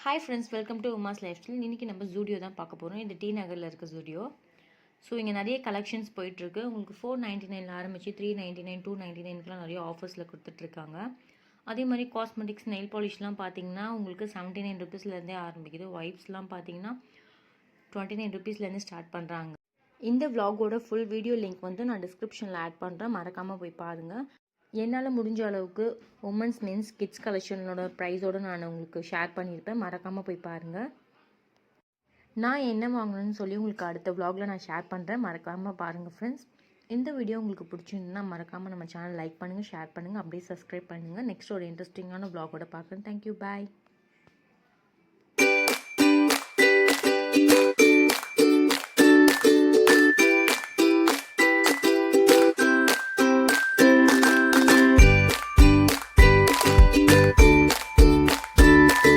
Hi friends, welcome to Uma's life style. இன்றைக்கி நம்ம ஜூடியோ தான் பார்க்க போகிறோம். இது டி நகரில் இருக்க ஜூடியோ. ஸோ இங்கே நிறைய கலெக்ஷன்ஸ் போயிட்டுருக்கு. உங்களுக்கு 499 ஆரம்பிச்சு 399 299க்குலாம் நிறைய ஆஃபர்ஸில் கொடுத்துட்ருக்காங்க. அதே மாதிரி காஸ்மெட்டிக்ஸ் நெயில் பாலிஷ்லாம் பார்த்தீங்கன்னா உங்களுக்கு 79 ருபீஸ்லேருந்தே ஆரம்பிக்குது. வைப்ஸ்லாம் பார்த்தீங்கன்னா 29 ருபீஸ்லேருந்து ஸ்டார்ட் பண்ணுறாங்க. இந்த விலாகோட ஃபுல் வீடியோ லிங்க் வந்து நான் டிஸ்கிரிப்ஷனில் ஆட் பண்ணுறேன், மறக்காமல் போய் பாருங்கள். என்னால் முடிஞ்ச அளவுக்கு உமன்ஸ் மென்ஸ் கிட்ஸ் கலெக்ஷனோட ப்ரைஸோடு நான் உங்களுக்கு ஷேர் பண்ணியிருப்பேன், மறக்காமல் போய் பாருங்கள். நான் என்ன வாங்கணும்னு சொல்லி உங்களுக்கு அடுத்த விலாகில் நான் ஷேர் பண்ணுறேன், மறக்காமல் பாருங்கள் ஃப்ரெண்ட்ஸ். இந்த வீடியோ உங்களுக்கு பிடிச்சிருந்தா மறக்காமல் நம்ம சேனல் லைக் பண்ணுங்கள், ஷேர் பண்ணுங்கள், அப்படியே சப்ஸ்கிரைப் பண்ணுங்கள். நெக்ஸ்ட் ஒரு இன்ட்ரெஸ்டிங்கான விலாகோட பார்க்குறேன். தேங்க்யூ, பாய்.